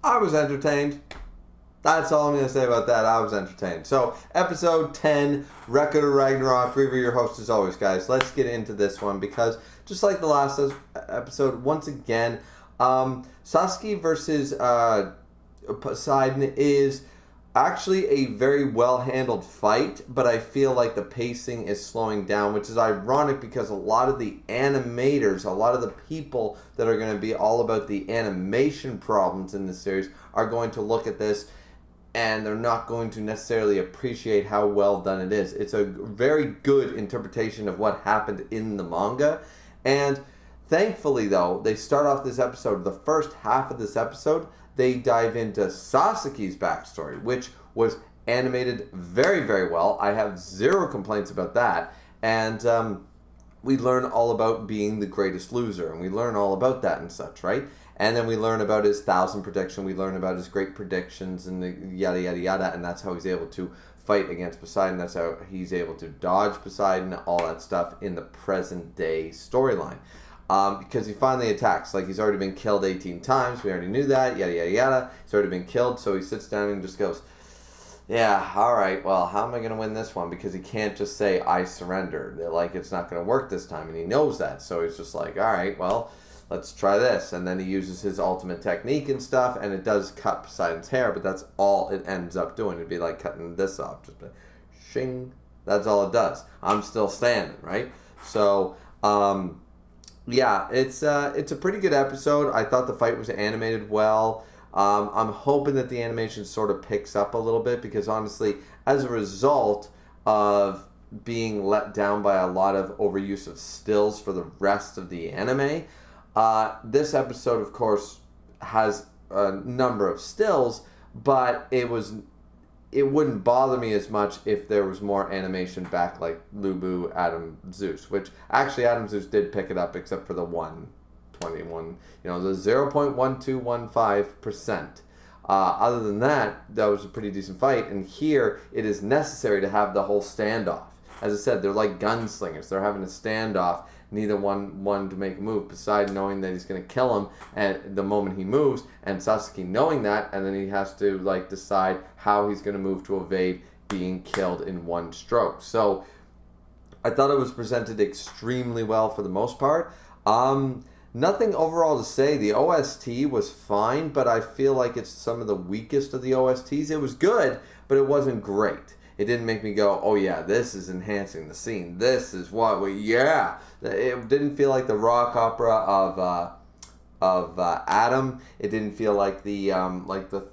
I was entertained. That's all I'm going to say about that. I was entertained. So, episode 10, Record of Ragnarok. Griever, your host as always, guys. Let's get into this one because, just like the last episode, once again, Sasuke versus Poseidon is actually a very well-handled fight, but I feel like the pacing is slowing down, which is ironic because a lot of the animators, a lot of the people that are going to be all about the animation problems in the series are going to look at this and they're not going to necessarily appreciate how well done it is. It's a very good interpretation of what happened in the manga, and thankfully, though, they start off this episode, the first half of this episode, they dive into Sasuke's backstory, which was animated very, very well. I have zero complaints about that. And we learn all about being the greatest loser, and we learn all about that and such, right? And then we learn about his 1,000 prediction. We learn about his great predictions and the yada, yada, yada, and that's how he's able to fight against Poseidon. That's how he's able to dodge Poseidon, all that stuff in the present day storyline. Because he finally attacks. Like, he's already been killed 18 times. We already knew that. Yada, yada, yada. He's already been killed. So he sits down and just goes, yeah, all right, well, how am I going to win this one? Because he can't just say, I surrender. Like, it's not going to work this time. And he knows that. So he's just like, all right, well, let's try this. And then he uses his ultimate technique and stuff. And it does cut Poseidon's hair. But that's all it ends up doing. It'd be like cutting this off. Just like, shing. That's all it does. I'm still standing, right? So, yeah, it's a pretty good episode. I thought the fight was animated well. I'm hoping that the animation sort of picks up a little bit because honestly, as a result of being let down by a lot of overuse of stills for the rest of the anime, this episode, of course, has a number of stills, but it wouldn't bother me as much if there was more animation back like Lubu, Adam, Zeus, which actually Adam Zeus did pick it up except for the 121, the 0.1215%. Other than that, that was a pretty decent fight, and here it is necessary to have the whole standoff. As I said, they're like gunslingers. They're having a standoff, neither one to make a move. Poseidon knowing that he's going to kill him at the moment he moves, and Sasuke knowing that, and then he has to decide how he's going to move to evade being killed in one stroke. So I thought it was presented extremely well for the most part. Nothing overall to say. The OST was fine, but I feel like it's some of the weakest of the OSTs. It was good, but it wasn't great. It didn't make me go, oh yeah, this is enhancing the scene. This is what yeah. It didn't feel like the rock opera of Adam. It didn't feel like the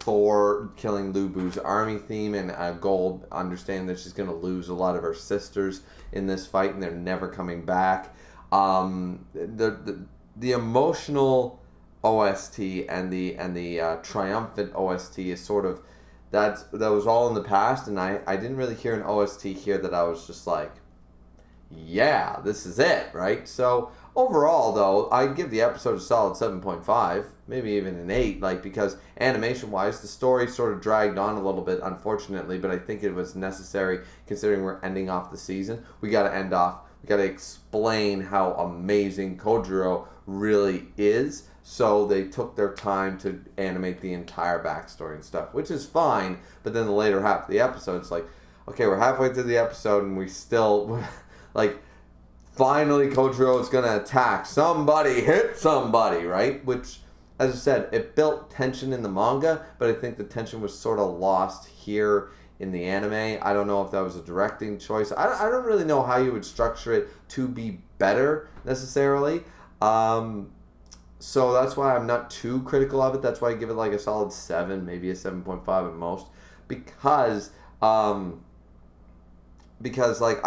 Thor killing Lubu's army theme, and Gold understanding that she's going to lose a lot of her sisters in this fight, and they're never coming back. The emotional OST and the triumphant OST is sort of that was all in the past, and I didn't really hear an OST here that I was just like, yeah, this is it, right? So overall, though, I give the episode a solid 7.5, maybe even an 8, because animation-wise, the story sort of dragged on a little bit, unfortunately, but I think it was necessary considering we're ending off the season. We got to explain how amazing Kojiro really is. So they took their time to animate the entire backstory and stuff, which is fine. But then the later half of the episode, it's like, okay, we're halfway through the episode and we still, finally Kojiro is going to attack. Somebody hit somebody, right? Which, as I said, it built tension in the manga, but I think the tension was sort of lost here in the anime. I don't know if that was a directing choice. I don't really know how you would structure it to be better, necessarily. So that's why I'm not too critical of it. That's why I give it a solid 7, maybe a 7.5 at most. Because I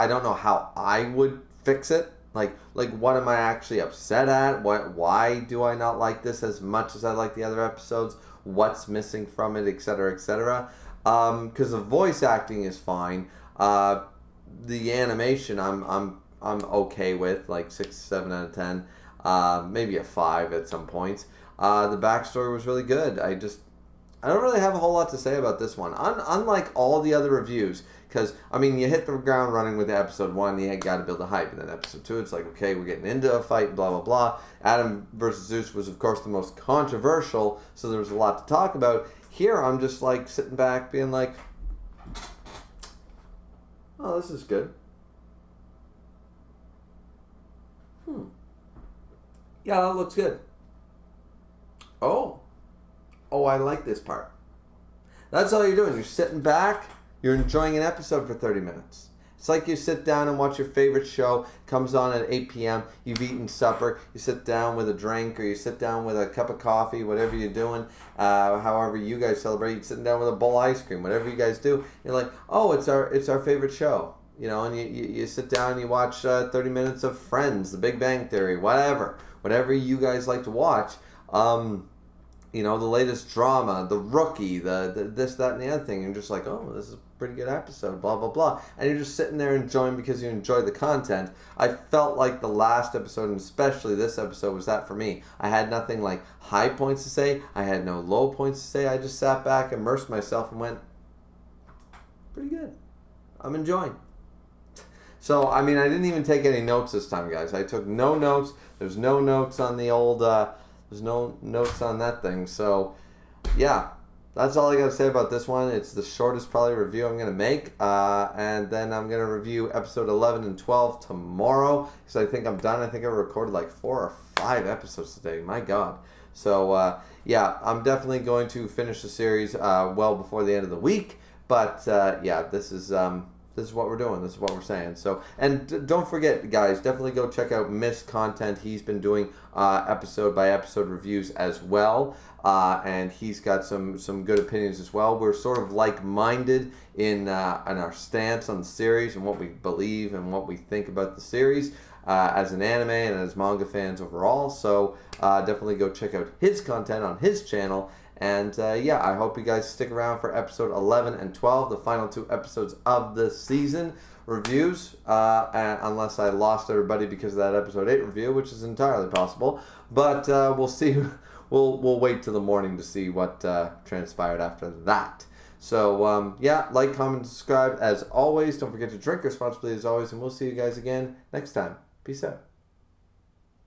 don't know how I would fix it. What am I actually upset at? Why do I not like this as much as I like the other episodes? What's missing from it, etc., etc.? Because the voice acting is fine. The animation I'm okay with, 6, 7 out of 10. Maybe a 5 at some points. The backstory was really good. I don't really have a whole lot to say about this one. Unlike all the other reviews, Because, I mean, you hit the ground running with episode 1, you got to build a hype. And then episode 2, it's like, okay, we're getting into a fight, blah, blah, blah. Adam versus Zeus was, of course, the most controversial, so there was a lot to talk about. Here, I'm just, like, sitting back being like, oh, this is good. Yeah, that looks good. Oh, I like this part. That's all you're doing. You're sitting back. You're enjoying an episode for 30 minutes. It's like you sit down and watch your favorite show. Comes on at 8 p.m. You've eaten supper. You sit down with a drink, or you sit down with a cup of coffee, whatever you're doing. However you guys celebrate. You're sitting down with a bowl of ice cream, whatever you guys do. You're like, oh, it's our favorite show. You know, and you sit down and you watch 30 minutes of Friends, The Big Bang Theory, whatever you guys like to watch. You know, the latest drama, The Rookie, the this, that, and the other thing. You're just like, oh, this is a pretty good episode, blah, blah, blah. And you're just sitting there enjoying because you enjoy the content. I felt like the last episode, and especially this episode, was that for me. I had nothing like high points to say. I had no low points to say. I just sat back, immersed myself, and went, pretty good. I'm enjoying. So, I mean, I didn't even take any notes this time, guys. I took no notes. There's no notes on the old... There's no notes on that thing. So, yeah, that's all I got to say about this one. It's the shortest probably review I'm going to make. And then I'm going to review episode 11 and 12 tomorrow. Because I think I'm done. I think I recorded like 4 or 5 episodes today. My God. So, yeah, I'm definitely going to finish the series well before the end of the week. But, yeah, this is what we're doing. This is what we're saying. So, and don't forget, guys, definitely go check out Miss content. He's been doing episode by episode reviews as well, and he's got some good opinions as well. We're sort of like-minded in our stance on the series and what we believe and what we think about the series as an anime and as manga fans overall. So definitely go check out his content on his channel. And yeah, I hope you guys stick around for episode 11 and 12, the final 2 episodes of the season reviews, unless I lost everybody because of that episode 8 review, which is entirely possible. But we'll see. We'll wait till the morning to see what transpired after that. So yeah, like, comment, subscribe as always. Don't forget to drink responsibly as always, and we'll see you guys again next time. Peace out.